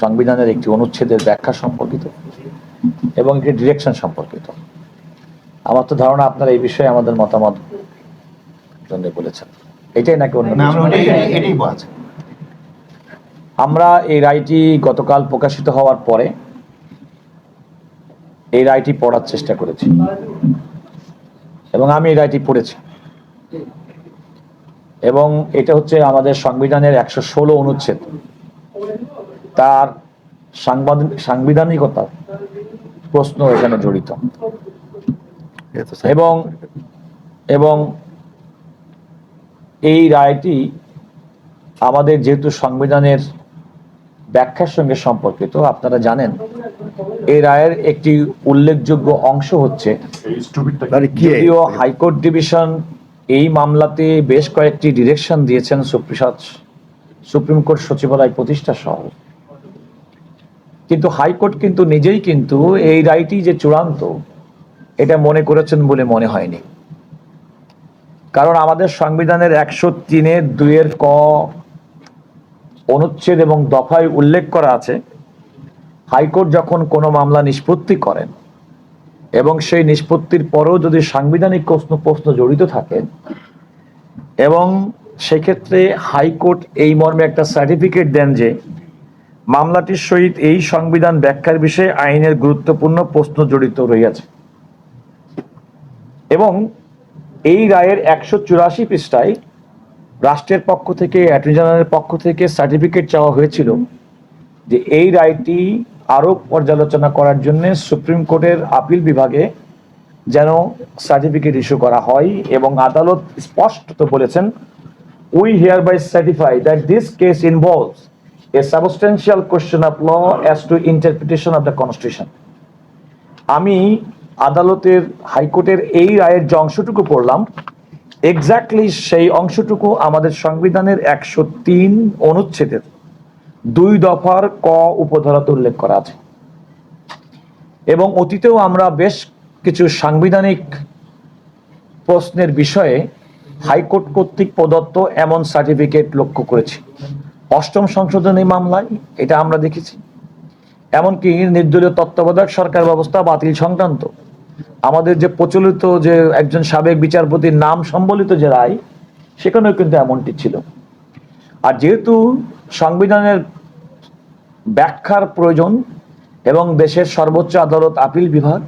সংবিধানের একটি অনুচ্ছেদের ব্যাখ্যা সম্পর্কিত এবং একটি ডিরেকশন সম্পর্কিত। আমার তো ধারণা আপনারা এই বিষয়ে আমাদের মতামত বলেছেন, এটাই নাকি অন্য এটাই বলছে। আমরা এই রায়টি গতকাল প্রকাশিত হওয়ার পরে এই রায়টি পড়ার চেষ্টা করেছি এবং আমি এই রায়টি পড়েছি, এবং এটা হচ্ছে আমাদের সংবিধানের 116 অনুচ্ছেদ, তার সাংবিধানিকতা প্রশ্ন এখানে জড়িত এবং এবং এই রায়টি আমাদের যেহেতু সংবিধানের ব্যাখ্যার সঙ্গে সম্পর্কিত, আপনারা জানেন এই রায়ের একটি উল্লেখযোগ্য অংশ হচ্ছে যদিও হাইকোর্ট ডিভিশন এই মামলাতে বেশ কয়েকটি ডিরেকশন দিয়েছেন সুপ্রিম কোর্ট সচিবালয় প্রতিষ্ঠা সহ, কিন্তু হাইকোর্ট কিন্তু নিজেই কিন্তু এই রায়টি যে চূড়ান্ত এটা মনে করেছেন বলে মনে হয়নি। কারণ আমাদের সংবিধানের 103-এর 2-এর ক অনুচ্ছেদ এবং দফায় উল্লেখ করা আছে, হাইকোর্ট যখন কোনো মামলা নিষ্পত্তি করেন এবং সেই নিষ্পত্তির পরেও যদি সাংবিধানিক প্রশ্ন জড়িত থাকে এবং সেক্ষেত্রে হাইকোর্ট এই মর্মে একটা সার্টিফিকেট দেন যে মামলাটির সহিত এই সংবিধান ব্যাখ্যার বিষয়ে আইনের গুরুত্বপূর্ণ প্রশ্ন জড়িত রয়েছে, এবং এই রায়ের 184 পৃষ্ঠায় রাষ্ট্রের পক্ষ থেকে, অ্যাটর্নি জেনারেলের পক্ষ থেকে সার্টিফিকেট চাওয়া হয়েছিল যে এই রায়টি আরও পর্যালোচনা করার জন্য সুপ্রিম কোর্টের আপিল বিভাগে যেন সার্টিফিকেট ইস্যু করা হয়, এবং আদালত স্পষ্টত বলেছেন, we hereby certify that this case involves a substantial question of law as to interpretation of the constitution. আমি আদালতের হাইকোর্টের এই রায়ের যে অংশটুকু পড়লাম, এক্স্যাক্টলি সেই অংশটুকু আমাদের সংবিধানের 103 অনুচ্ছেদের 2 দফার ক উপধারাতে উল্লেখ করা আছে, এবং অতীতেও আমরা বেশ কিছু সাংবিধানিক প্রশ্নের বিষয়ে হাইকোর্ট কর্তৃক প্রদত্ত এমন সার্টিফিকেট লক্ষ্য করেছি। 8ম সংশোধনী মামলায় এটা আমরা দেখেছি, এমনকি নির্দলীয় তত্ত্বাবধায়ক সরকার ব্যবস্থা বাতিল সংক্রান্ত আমাদের যে প্রচলিত যে একজন সাবেক বিচারপতির নাম সম্বলিত যে রায়, সেখানেও কিন্তু এমনটি ছিল। আর যেহেতু সংবিধানের ব্যাখ্যার প্রয়োজন এবং দেশের সর্বোচ্চ আদালত আপিল বিভাগ,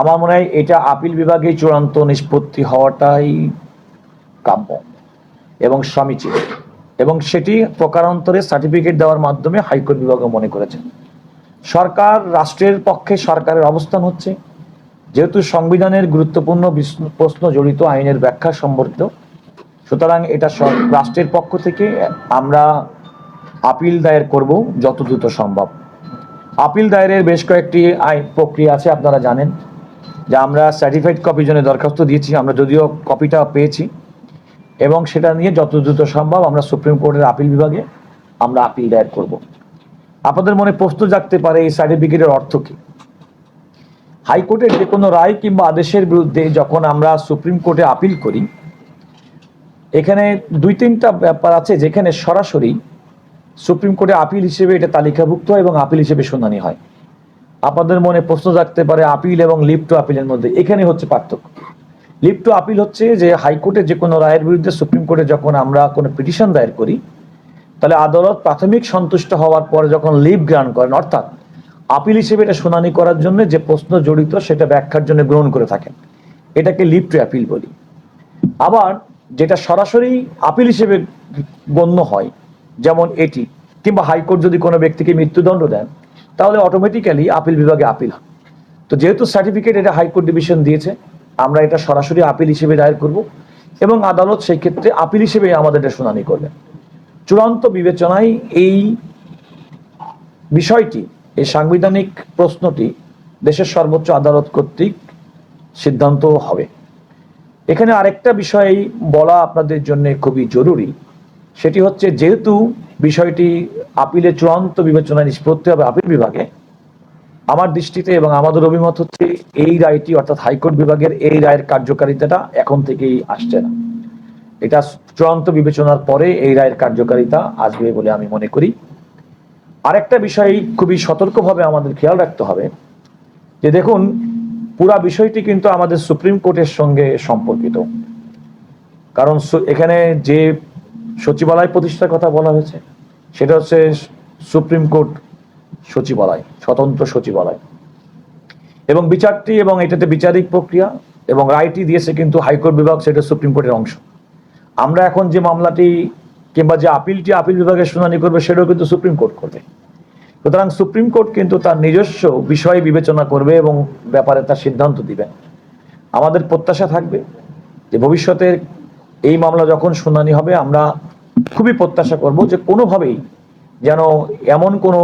আমার মনে হয় এটা আপিল বিভাগেই চূড়ান্ত নিষ্পত্তি হওয়াটাই কাম্য এবং সমীচীন, এবং সেটি প্রকারান্তরে সার্টিফিকেট দেওয়ার মাধ্যমে হাইকোর্ট বিভাগও মনে করেছেন। সরকার, রাষ্ট্রের পক্ষে সরকারের অবস্থান হচ্ছে, যেহেতু সংবিধানের গুরুত্বপূর্ণ প্রশ্ন জড়িত আইনের ব্যাখ্যা সম্পর্কিত, সুতরাং এটা রাষ্ট্রের পক্ষ থেকে আমরা আপিল দায়ের করব যত দ্রুত সম্ভব। আপিল দায়েরের বেশ কয়েকটি আইন প্রক্রিয়া আছে, আপনারা জানেন যে আমরা সার্টিফাইড কপির জন্য দরখাস্ত দিয়েছি, আমরা যদিও কপিটা পেয়েছি, এবং সেটা নিয়ে যত দ্রুত সম্ভব আমরা সুপ্রিম কোর্টের আপিল বিভাগে আমরা আপিল দায়ের করব। আপনাদের মনে প্রশ্ন জাগতে পারে এই সার্টিফিকেটের অর্থ কি? হাইকোর্টের যে কোনো রায় কিংবা আদেশের বিরুদ্ধে যখন আমরা সুপ্রিম কোর্টে আপিল করি, এখানে 2-3টা ব্যাপার আছে যেখানে সরাসরি সুপ্রিম কোর্টে আপিল হিসেবে এটা তালিকাভুক্ত এবং আপিল হিসেবে শুনানি হয়। আপনাদের মনে প্রশ্ন জাগতে পারে আপিল এবং লিভ টু আপিলের মধ্যে এখানে হচ্ছে পার্থক্য। লিভ টু আপিল হচ্ছে যে হাইকোর্টের যে কোনো রায়ের বিরুদ্ধে সুপ্রিম কোর্টে যখন আমরা কোনো পিটিশন দায়ের করি, তাহলে আদালত প্রাথমিক সন্তুষ্ট হওয়ার পরে যখন লিভ গ্রান্ট করেন, অর্থাৎ আপিল হিসেবে এটা শুনানি করার জন্য যে প্রশ্ন জড়িত সেটা ব্যাখ্যার জন্য গ্রহণ করে থাকেন, এটাকে লিভ টু আপিল বলি। আবার যেটা সরাসরি আপিল হিসেবে গণ্য হয়, যেমন এটি, কিংবা হাইকোর্ট যদি কোনো ব্যক্তিকে মৃত্যুদণ্ড দেন, তাহলে অটোমেটিক্যালি আপিল বিভাগে আপিল হয়। তো যেহেতু সার্টিফিকেট এটা হাইকোর্ট ডিভিশন দিয়েছে, আমরা এটা সরাসরি আপিল হিসেবে দায়ের করব, এবং আদালত সেই ক্ষেত্রে আপিল হিসেবে আমাদের এটা শুনানি করবেন। চূড়ান্ত বিবেচনায় এই বিষয়টি, এই সাংবিধানিক প্রশ্নটি দেশের সর্বোচ্চ আদালত কর্তৃক সিদ্ধান্ত হবে। এখানে আরেকটা বিষয় বলা আপনাদের জন্য খুবই জরুরি, সেটি হচ্ছে যেহেতু বিষয়টি আপিলের চূড়ান্ত বিবেচনায় নিষ্পত্তি হবে আপিল বিভাগে, আমার দৃষ্টিতে এবং আমাদের অভিমত হচ্ছে এই রায়টি, অর্থাৎ হাইকোর্ট বিভাগের এই রায়ের কার্যকারিতাটা এখন থেকেই আসছে না, এটা চূড়ান্ত বিবেচনার পরে এই রায়ের কার্যকারিতা আসবে বলে আমি মনে করি। আরেকটা বিষয় খুবই সতর্কভাবে আমাদের খেয়াল রাখতে হবে যে দেখুন, পুরা বিষয়টি কিন্তু আমাদের সুপ্রিম কোর্টের সঙ্গে সম্পর্কিত। কারণ এখানে যে সচিবালয় প্রতিষ্ঠার কথা বলা হয়েছে সেটা হচ্ছে সুপ্রিম কোর্ট সচিবালয়, স্বতন্ত্র সচিবালয়, এবং বিচারটি এবং এটাতে বিচারিক প্রক্রিয়া এবং রায়টি দিয়েছে কিন্তু হাইকোর্ট বিভাগ, সেটা সুপ্রিম কোর্টের অংশ। আমরা এখন যে মামলাটি কিংবা যে আপিলটি আপিল বিভাগের শুনানি করবে সেটাও কিন্তু সুপ্রিম কোর্ট করবে। সুতরাং সুপ্রিম কোর্ট কিন্তু তার নিজস্ব বিষয় বিবেচনা করবে এবং ব্যাপারে তার সিদ্ধান্ত দিবেন। আমাদের প্রত্যাশা থাকবে যে ভবিষ্যতের এই মামলা যখন শুনানি হবে আমরা খুবই প্রত্যাশা করব যে কোনোভাবেই যেন এমন কোনো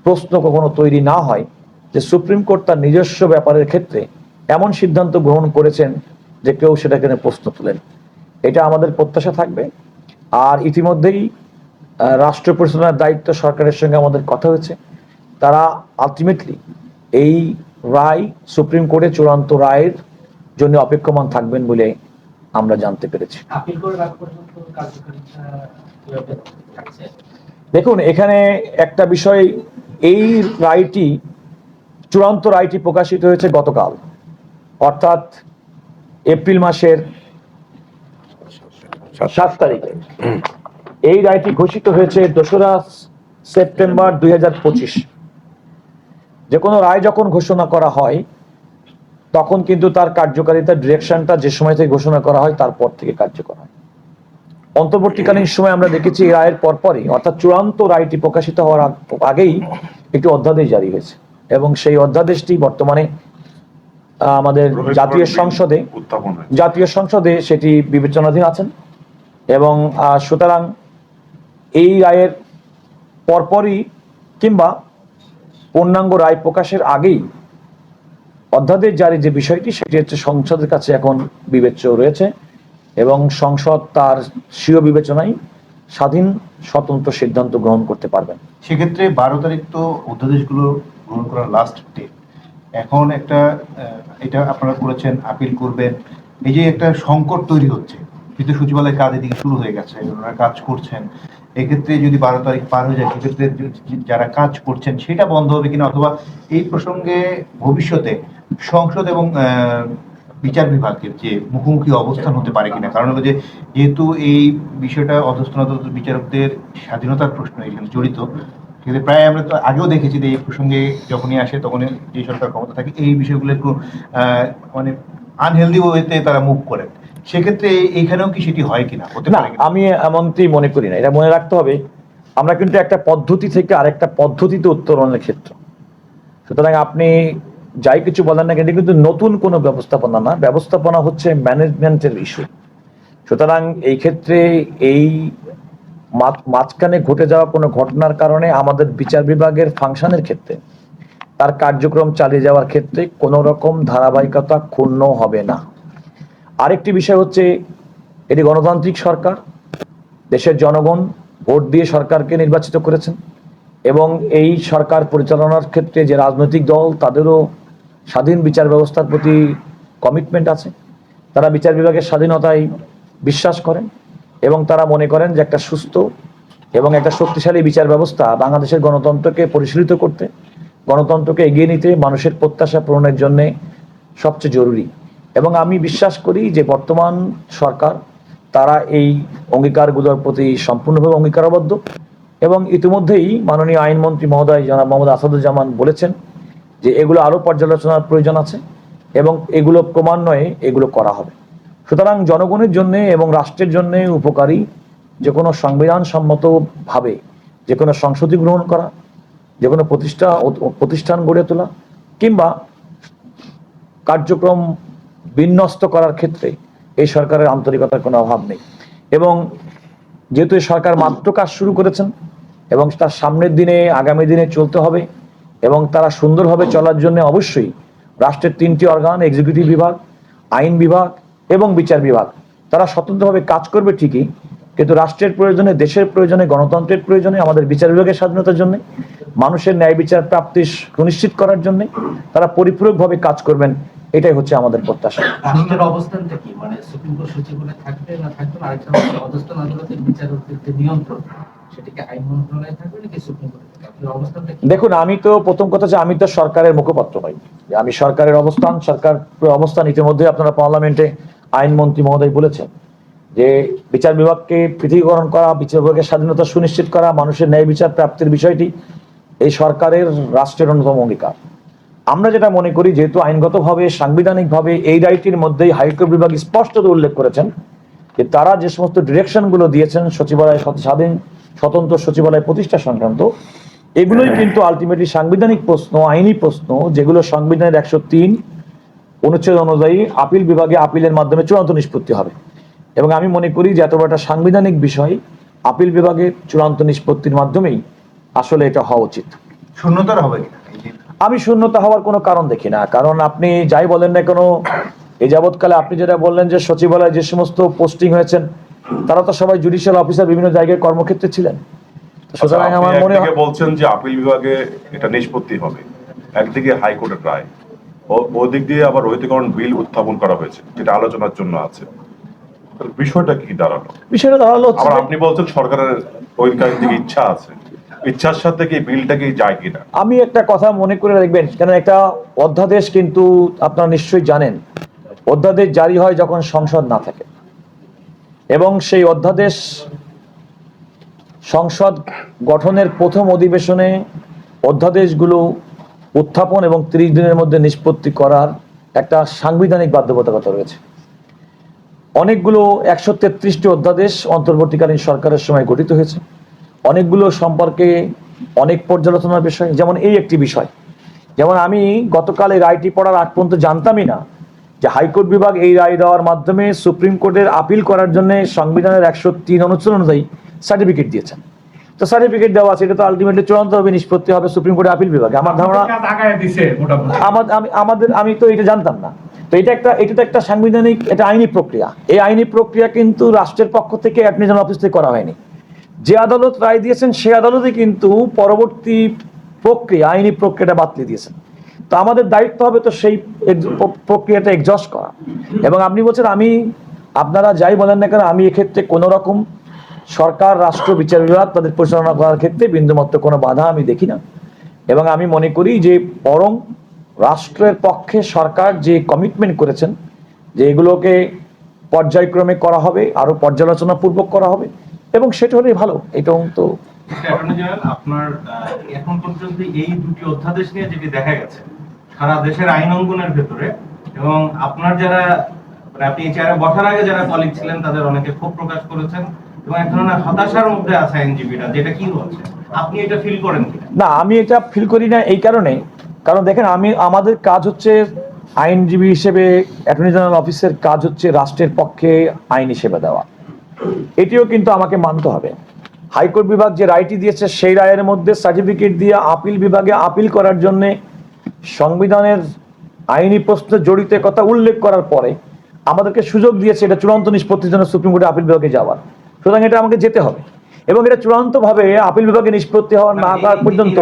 প্রশ্ন কখনো তৈরি না হয় যে সুপ্রিম কোর্ট তার নিজস্ব ব্যাপারের ক্ষেত্রে এমন সিদ্ধান্ত গ্রহণ করেছেন যে কেউ সেটাকে নিয়ে প্রশ্ন তোলেন। এটা আমাদের প্রত্যাশা থাকবে। আর ইতিমধ্যেই রাষ্ট্র পরিচালনার দায়িত্ব সরকারের সঙ্গে আমাদের কথা হয়েছে, তারা আলটিমেটলি এই রায়, সুপ্রিম কোর্টের চূড়ান্ত রায়ের জন্য অপেক্ষমান থাকবেন বলে আমরা জানতে পেরেছি। দেখুন, এখানে একটা বিষয়, এই রায়টি, চূড়ান্ত রায়টি প্রকাশিত হয়েছে গতকাল, অর্থাৎ এপ্রিল মাসের 7 তারিখে। এই রায়টি ঘোষিত হয়েছে 2রা সেপ্টেম্বর 2025। যে কোনো রায় যখন ঘোষণা করা হয় তখন কিন্তু তার কার্যকারিতার ডিরেকশনটা যে সময় থেকে ঘোষণা করা হয় তারপর থেকে কার্যকর হয়। অন্তর্বর্তীকালীন সময় আমরা দেখেছি এই রায়ের পরপরই, অর্থাৎ চূড়ান্ত রায়টি প্রকাশিত হওয়ার আগেই একটি অধ্যাদেশ জারি হয়েছে এবং সেই অধ্যাদেশটি বর্তমানে আমাদের জাতীয় সংসদে সেটি বিবেচনাধীন আছেন। এবং সুতরাং এই রায়ের পরপরই কিংবা পূর্ণাঙ্গ রায় প্রকাশের আগেই অধ্যাদেশ জারি যে বিষয়টি সেটি হচ্ছে সংসদের কাছে এখন বিবেচ্য রয়েছে এবং সংসদ তার স্বীয় বিবেচনায় স্বাধীন স্বতন্ত্র সিদ্ধান্ত গ্রহণ করতে পারবেন। সেক্ষেত্রে 12 তারিখ তো অধ্যাদেশগুলো গ্রহণ করার লাস্ট ডেট। এখন একটা এটা আপনারা করেছেন, আপিল করবেন, এই যে একটা সংকট তৈরি হচ্ছে, কিন্তু সচিবালয়ের কাজ এদিকে শুরু হয়ে গেছে, ওনারা কাজ করছেন। এক্ষেত্রে যদি 12 তারিখ পার হয়ে যায় সেক্ষেত্রে যারা কাজ করছেন সেটা বন্ধ হবে কিনা, অথবা এই প্রসঙ্গে ভবিষ্যতে সংসদ এবং বিচার বিভাগের যে মুখোমুখি অবস্থান হতে পারে কিনা। কারণ হলো যে যেহেতু এই বিষয়টা অধস্তন বিচারকদের স্বাধীনতার প্রশ্ন এখানে জড়িত, কিন্তু প্রায় আমরা তো আগেও দেখেছি যে এই প্রসঙ্গে যখনই আসে তখনই যে সরকার ক্ষমতা থাকে এই বিষয়গুলো একটু মানে আনহেলদি ওয়েতে তারা মুভ করেন। সেক্ষেত্রে এইখানেও কি সেটি হয় কিনা, হতে পারে কিনা? আমি এমনটি মনে করি না। এটা মনে রাখতে হবে, আমরা কিন্তু একটা পদ্ধতি থেকে আরেকটা পদ্ধতিতে উত্তরণের ক্ষেত্র। সুতরাং আপনি যাই কিছু বলেন না কেন, কিন্তু নতুন কোনো ব্যবস্থাপনা না, ব্যবস্থাপনা হচ্ছে ম্যানেজমেন্টের ইস্যু। সুতরাং এই ক্ষেত্রে এই মাঝখানে ঘটে যাওয়া কোনো ঘটনার কারণে আমাদের বিচার বিভাগের ফাংশনের ক্ষেত্রে, তার কার্যক্রম চালিয়ে যাওয়ার ক্ষেত্রে কোনো রকম ধারাবাহিকতা ক্ষুণ্ণ হবে না। আরেকটি বিষয় হচ্ছে, এটি গণতান্ত্রিক সরকার, দেশের জনগণ ভোট দিয়ে সরকারকে নির্বাচিত করেছেন এবং এই সরকার পরিচালনার ক্ষেত্রে যে রাজনৈতিক দল তাদেরও স্বাধীন বিচার ব্যবস্থার প্রতি কমিটমেন্ট আছে। তারা বিচার বিভাগের স্বাধীনতায় বিশ্বাস করেন এবং তারা মনে করেন যে একটা সুস্থ এবং একটা শক্তিশালী বিচার ব্যবস্থা বাংলাদেশের গণতন্ত্রকে পরিশীলিত করতে, গণতন্ত্রকে এগিয়ে নিতে, মানুষের প্রত্যাশা পূরণের জন্য সবচেয়ে জরুরি। এবং আমি বিশ্বাস করি যে বর্তমান সরকার তারা এই অঙ্গীকারগুলোর প্রতি সম্পূর্ণভাবে অঙ্গীকারবদ্ধ এবং ইতিমধ্যেই মাননীয় আইনমন্ত্রী মহোদয় জনাব মোহাম্মদ আসাদুজ্জামান বলেছেন যে এগুলো আরও পর্যালোচনার প্রয়োজন আছে এবং এগুলো ক্রমান্বয়ে এগুলো করা হবে। সুতরাং জনগণের জন্য এবং রাষ্ট্রের জন্য উপকারী যে কোনো সংবিধানসম্মতভাবে যে কোনো সংশোধনী গ্রহণ করা, যে কোনো প্রতিষ্ঠান গড়ে তোলা কিংবা কার্যক্রম বিন্যস্ত করার ক্ষেত্রে এই সরকারের আন্তরিকতার কোনো অভাব নেই। এবং যেহেতু এই সরকার মাত্র কাজ শুরু করেছেন এবং তার সামনের দিনে আগামী দিনে চলতে হবে এবং তারা সুন্দরভাবে চলার জন্য অবশ্যই রাষ্ট্রের 3টি অর্গান, এক্সিকিউটিভ বিভাগ, আইন বিভাগ এবং বিচার বিভাগ, তারা স্বতন্ত্রভাবে কাজ করবে ঠিকই, কিন্তু রাষ্ট্রের প্রয়োজনে, দেশের প্রয়োজনে, গণতন্ত্রের প্রয়োজনে, আমাদের বিচার বিভাগের স্বাধীনতার জন্য, মানুষের ন্যায় বিচার প্রাপ্তি সুনিশ্চিত করার জন্য তারা পরিপূরকভাবে কাজ করবেন। এটাই হচ্ছে আমাদের প্রত্যাশা। রাষ্ট্রের অবস্থানটা কি, মানে সুপ্রিম কোর্ট সচিবালয়ে থাকবে না থাকবে না, আরেকটা হচ্ছে অধস্তন আদালতের বিচারকদের নিয়ন্ত্রণ, সেটাকে আইন মন্ত্রণালয়ে থাকবে নাকি সুপ্রিম কোর্টে? আপনার অবস্থানটা কি? দেখুন, আমি তো প্রথম কথা যে আমি তো সরকারের মুখপাত্র নই। যে আমি সরকারের অবস্থান ইতিমধ্যে আপনারা পার্লামেন্টে আইনমন্ত্রী মহোদয় বলেছেন যে বিচার বিভাগকে পৃথকীকরণ করা, বিচার বিভাগের স্বাধীনতা সুনিশ্চিত করা, মানুষের ন্যায় বিচার প্রাপ্তির বিষয়টি এই সরকারের রাষ্ট্রের অন্যতম অঙ্গীকার। আমরা যেটা মনে করি, যেহেতু আইনগতভাবে সাংবিধানিকভাবে এই রায়টির মধ্যেই হাইকোর্ট বিভাগ স্পষ্ট উল্লেখ করেছেন যে তারা যে সমস্ত ডিরেকশনগুলো দিয়েছেন সচিবালয় স্বতন্ত্র সচিবালয় প্রতিষ্ঠা সংক্রান্ত, এগুলোই কিন্তু আলটিমেটলি সাংবিধানিক প্রশ্ন, আইনি প্রশ্ন, যেগুলো সংবিধানের 103 অনুচ্ছেদ অনুযায়ী আপিল বিভাগে আপিলের মাধ্যমে চূড়ান্ত নিষ্পত্তি হবে। এবং আমি মনে করি যে এত বড় একটা সাংবিধানিক বিষয় আপিল বিভাগের চূড়ান্ত নিষ্পত্তির মাধ্যমেই আসলে এটা হওয়া উচিত। শূন্যতার হবে কিনা এই যে আমি শূন্যতা হওয়ার কোনো কারণ দেখি না, কারণ আপনি যাই বলেন না কেন, এই যাবৎকালে আপনি যেটা বললেন যে সচিবালয়ে যে সমস্ত পোস্টিং হয়েছেন তারা তো সবাই জুডিশিয়াল অফিসার বিভিন্ন জায়গায় কর্মক্ষেত্রে ছিলেন। সুতরাং আমার মনে হয় বলছেন যে আপিল বিভাগে এটা নিষ্পত্তি হবে, একদিকে হাইকোর্টের রায়, ওদিক দিয়ে আবার রহিতকরণ বিল উত্থাপন করা হয়েছে যেটা আলোচনার জন্য আছে। তাহলে বিষয়টা কি দাঁড়ালো? বিষয়টা দাঁড়ালো হচ্ছে আবার যে আপনি বলছেন সরকারের ওইদিকে দিকে ইচ্ছা আছে, ইচ্ছার সাথে কি বিলটাকে যায় কিনা? আমি একটা কথা মনে করে রাখবেন, কারণ একটা অধ্যাদেশ কিন্তু আপনারা নিশ্চয়ই জানেন, অধ্যাদেশ জারি হয় যখন সংসদ না থাকে, এবং সেই অধ্যাদেশ সংসদ গঠনের প্রথম অধিবেশনে অধ্যাদেশগুলো উত্থাপন এবং 30 দিনের মধ্যে নিষ্পত্তি করার একটা সাংবিধানিক বাধ্যবাধকতা রয়েছে। অনেকগুলো 133টি অধ্যাদেশ অন্তর্বর্তীকালীন সরকারের সময় গঠিত হয়েছে, অনেকগুলো সম্পর্কে অনেক পর্যালোচনার বিষয়। যেমন এই একটি বিষয়, যেমন আমি গতকাল এই রায়টি পড়ার আগ পর্যন্ত জানতামই না যে হাইকোর্ট বিভাগ এই রায় দেওয়ার মাধ্যমে সুপ্রিম কোর্টের আপিল করার জন্য সংবিধানের 103 অনুচ্ছেদ অনুযায়ী সার্টিফিকেট দিয়েছেন। তো সার্টিফিকেট দেওয়া আছে, এটা তো আলটিমেটলি চূড়ান্তভাবে নিষ্পত্তি হবে সুপ্রিম কোর্টের আপিল বিভাগে। আমার ধারণা আমি তো এটা জানতাম না। তো এটা তো একটা সাংবিধানিক, এটা আইনি প্রক্রিয়া। এই আইনি প্রক্রিয়া কিন্তু রাষ্ট্রের পক্ষ থেকে অ্যাটর্নি জেনারেল অফিস থেকে করা হয়নি। যে আদালত রায় দিয়েছেন সেই আদালতে কিন্তু পরবর্তী প্রক্রিয়া, আইনি প্রক্রিয়াটা বাতিল দিয়েছেন। তো আমাদের দায়িত্ব হবে তো সেই প্রক্রিয়াটা এক্সজস্ট করা। এবং আপনি বলছেন, আপনারা যাই বলেন না কেন, আমি এক্ষেত্রে কোনো রকম সরকার, রাষ্ট্র, বিচার বিভাগ তাদের পরিচালনা করার ক্ষেত্রে বিন্দুমাত্র কোনো বাধা আমি দেখি না। এবং আমি মনে করি যে বরং রাষ্ট্রের পক্ষে সরকার যে কমিটমেন্ট করেছেন যে এগুলোকে পর্যায়ক্রমে করা হবে, আরো পর্যালোচনা পূর্বক করা হবে, এবং সেটা হলেই ভালো। এটাও তো অ্যাটর্নি জেনারেল, আপনার এখন পর্যন্ত এই দুটি অধ্যাদেশ নিয়ে যেটি দেখা গেছে সারা দেশের আইন অঙ্গনের ভেতরে, এবং আপনার যারা মানে আপনি এই চেয়ারে বসার আগে যারা কলিগ ছিলেন তাদের অনেকে ক্ষোভ প্রকাশ করেছেন এবং এক ধরনের হতাশার মধ্যে আছে আইনজীবীরা, যেটা কি হচ্ছে আপনি এটা ফিল করেন কিনা? না, আমি এটা ফিল করি না এই কারণে, কারণ দেখেন আমাদের কাজ হচ্ছে আইনজীবী হিসেবে, অ্যাটর্নি জেনারেল অফিসের কাজ হচ্ছে রাষ্ট্রের পক্ষে আইনি সেবা দেওয়া। এটিও কিন্তু আমাকে মানতে হবে। হাইকোর্ট বিভাগ যে রায়টি দিয়েছে সেই রায়ের মধ্যে সার্টিফিকেট দিয়ে আপিল বিভাগে আপিল করার জন্য সংবিধানের আইনি প্রশ্নে জড়িত কথা উল্লেখ করার পরে আমাদেরকে সুযোগ দিয়েছে এটা চূড়ান্ত নিষ্পত্তির জন্য সুপ্রিম কোর্টে আপিল বিভাগে যাওয়ার। সুতরাং এটা আমাকে যেতে হবে, এবং এটা চূড়ান্তভাবে আপিল বিভাগে নিষ্পত্তি হওয়ার না পর্যন্ত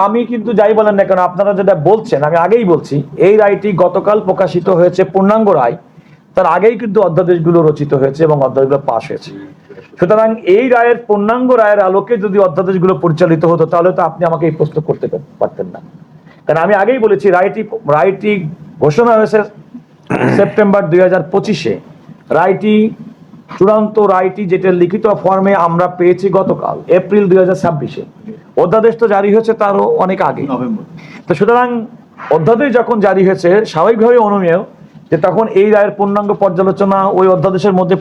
আমি কিন্তু যাই বলেন না কেন, আপনারা যেটা বলছেন, আমি আগেই বলছি এই রায়টি গতকাল প্রকাশিত হয়েছে, পূর্ণাঙ্গ রায়, তার আগেই কিন্তু অধ্যাদেশগুলো রচিত হয়েছে এবং অধ্যাদেশগুলো পাশ হয়েছে। সুতরাং এই রায়ের পূর্ণাঙ্গ রায়ের আলোকে যদি অধ্যাদেশগুলো পরিচালিত হতো তাহলে তো আপনি আমাকে এই প্রশ্ন করতে পারতেন না। কারণ আমি আগেই বলেছি রায়টি ঘোষণা হয়েছে সেপ্টেম্বর 2025-এ। চূড়ান্ত রায়টি যেটা লিখিত ফর্মে আমরা পেয়েছি গতকাল এপ্রিল 2026-এ। অধ্যাদেশ তো জারি হয়েছে তারও অনেক আগে, নভেম্বর। তো সুতরাং অধ্যাদেশ যখন জারি হয়েছে স্বাভাবিকভাবে অনুমেয় যে তখন এই রায়ের পূর্ণাঙ্গ পর্যালোচনা ওই অধ্যাদেশের মধ্যে